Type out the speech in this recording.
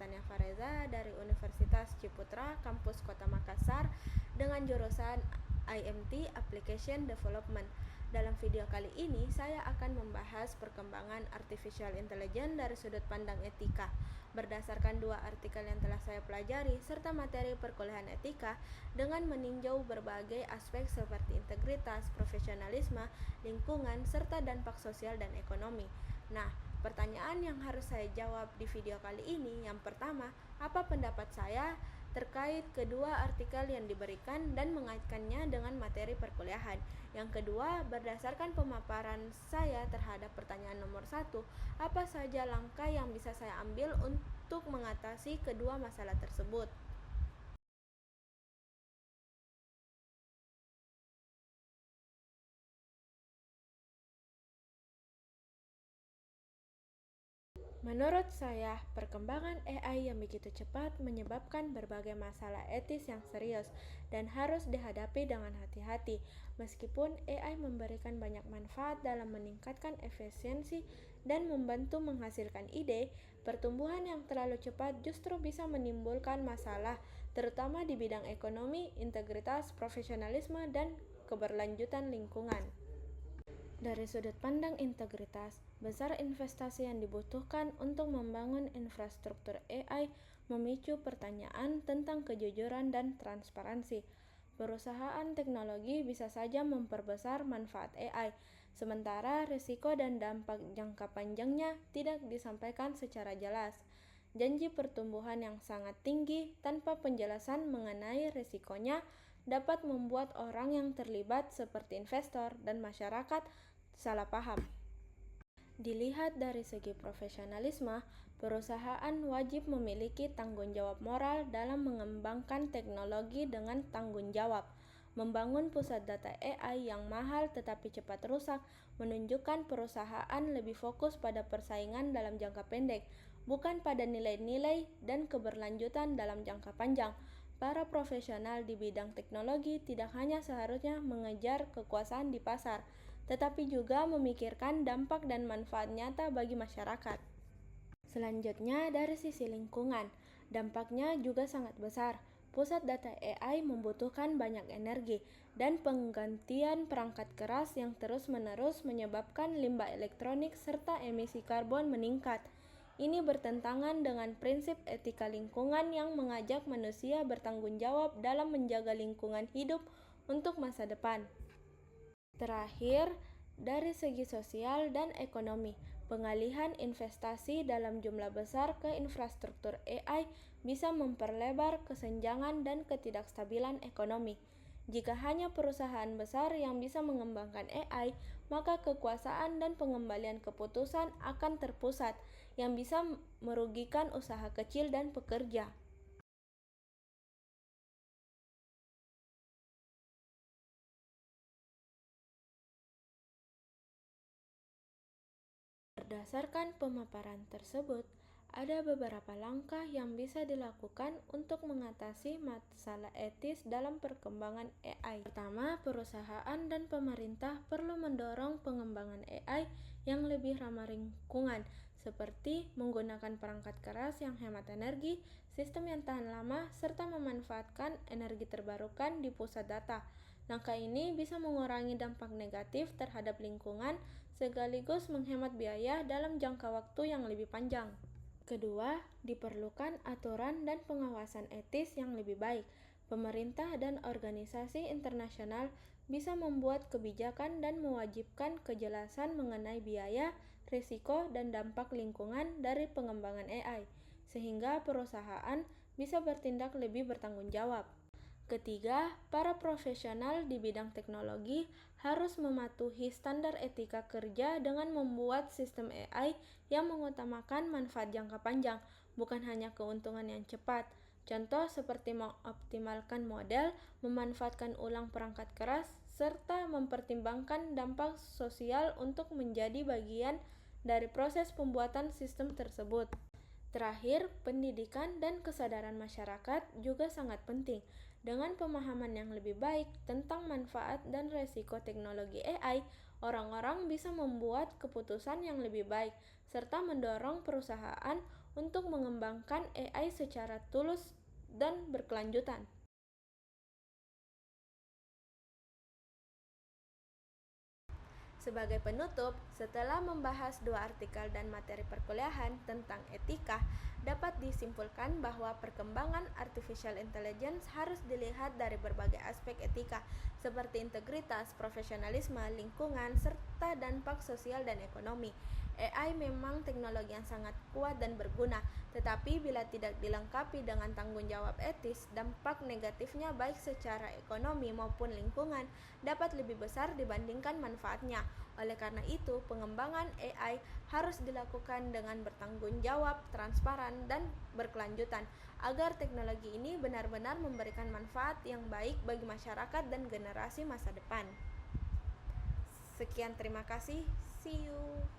Tania Fareza dari Universitas Ciputra, Kampus Kota Makassar dengan jurusan IMT Application Development. Dalam video kali ini, saya akan membahas perkembangan Artificial Intelligence dari sudut pandang etika. Berdasarkan 2 artikel yang telah saya pelajari, serta materi perkuliahan etika, dengan meninjau berbagai aspek seperti integritas, profesionalisme, lingkungan, serta dampak sosial dan ekonomi. Nah, pertanyaan yang harus saya jawab di video kali ini, yang pertama, apa pendapat saya terkait kedua artikel yang diberikan dan mengaitkannya dengan materi perkuliahan. Yang kedua, berdasarkan pemaparan saya terhadap pertanyaan nomor 1, apa saja langkah yang bisa saya ambil untuk mengatasi kedua masalah tersebut? Menurut saya, perkembangan AI yang begitu cepat menyebabkan berbagai masalah etis yang serius dan harus dihadapi dengan hati-hati. Meskipun AI memberikan banyak manfaat dalam meningkatkan efisiensi dan membantu menghasilkan ide, pertumbuhan yang terlalu cepat justru bisa menimbulkan masalah, terutama di bidang ekonomi, integritas, profesionalisme, dan keberlanjutan lingkungan. Dari sudut pandang integritas, besar investasi yang dibutuhkan untuk membangun infrastruktur AI memicu pertanyaan tentang kejujuran dan transparansi. Perusahaan teknologi bisa saja memperbesar manfaat AI, sementara risiko dan dampak jangka panjangnya tidak disampaikan secara jelas. Janji pertumbuhan yang sangat tinggi tanpa penjelasan mengenai risikonya dapat membuat orang yang terlibat seperti investor dan masyarakat salah paham. Dilihat dari segi profesionalisme, perusahaan wajib memiliki tanggung jawab moral dalam mengembangkan teknologi dengan tanggung jawab. Membangun pusat data AI yang mahal tetapi cepat rusak menunjukkan perusahaan lebih fokus pada persaingan dalam jangka pendek, bukan pada nilai-nilai dan keberlanjutan dalam jangka panjang. Para profesional di bidang teknologi tidak hanya seharusnya mengejar kekuasaan di pasar, tetapi juga memikirkan dampak dan manfaat nyata bagi masyarakat. Selanjutnya, dari sisi lingkungan, dampaknya juga sangat besar. Pusat data AI membutuhkan banyak energi, dan penggantian perangkat keras yang terus-menerus menyebabkan limbah elektronik serta emisi karbon meningkat. Ini bertentangan dengan prinsip etika lingkungan yang mengajak manusia bertanggung jawab dalam menjaga lingkungan hidup untuk masa depan. Terakhir, dari segi sosial dan ekonomi, pengalihan investasi dalam jumlah besar ke infrastruktur AI bisa memperlebar kesenjangan dan ketidakstabilan ekonomi. Jika hanya perusahaan besar yang bisa mengembangkan AI, maka kekuasaan dan pengembalian keputusan akan terpusat, yang bisa merugikan usaha kecil dan pekerja. Berdasarkan pemaparan tersebut, ada beberapa langkah yang bisa dilakukan untuk mengatasi masalah etis dalam perkembangan AI. Pertama, perusahaan dan pemerintah perlu mendorong pengembangan AI yang lebih ramah lingkungan, seperti menggunakan perangkat keras yang hemat energi, sistem yang tahan lama, serta memanfaatkan energi terbarukan di pusat data. Langkah ini bisa mengurangi dampak negatif terhadap lingkungan sekaligus menghemat biaya dalam jangka waktu yang lebih panjang. Kedua, diperlukan aturan dan pengawasan etis yang lebih baik. Pemerintah dan organisasi internasional bisa membuat kebijakan dan mewajibkan kejelasan mengenai biaya, risiko, dan dampak lingkungan dari pengembangan AI, sehingga perusahaan bisa bertindak lebih bertanggung jawab. Ketiga, para profesional di bidang teknologi harus mematuhi standar etika kerja dengan membuat sistem AI yang mengutamakan manfaat jangka panjang, bukan hanya keuntungan yang cepat. Contoh seperti mengoptimalkan model, memanfaatkan ulang perangkat keras, serta mempertimbangkan dampak sosial untuk menjadi bagian dari proses pembuatan sistem tersebut. Terakhir, pendidikan dan kesadaran masyarakat juga sangat penting. Dengan pemahaman yang lebih baik tentang manfaat dan resiko teknologi AI, orang-orang bisa membuat keputusan yang lebih baik, serta mendorong perusahaan untuk mengembangkan AI secara tulus dan berkelanjutan. Sebagai penutup, setelah membahas dua artikel dan materi perkuliahan tentang etika, dapat disimpulkan bahwa perkembangan artificial intelligence harus dilihat dari berbagai aspek etika, seperti integritas, profesionalisme, lingkungan, serta dampak sosial dan ekonomi. AI memang teknologi yang sangat kuat dan berguna, tetapi bila tidak dilengkapi dengan tanggung jawab etis, dampak negatifnya baik secara ekonomi maupun lingkungan dapat lebih besar dibandingkan manfaatnya. Oleh karena itu, pengembangan AI harus dilakukan dengan bertanggung jawab, transparan, dan berkelanjutan agar teknologi ini benar-benar memberikan manfaat yang baik bagi masyarakat dan generasi masa depan. Sekian, terima kasih. See you.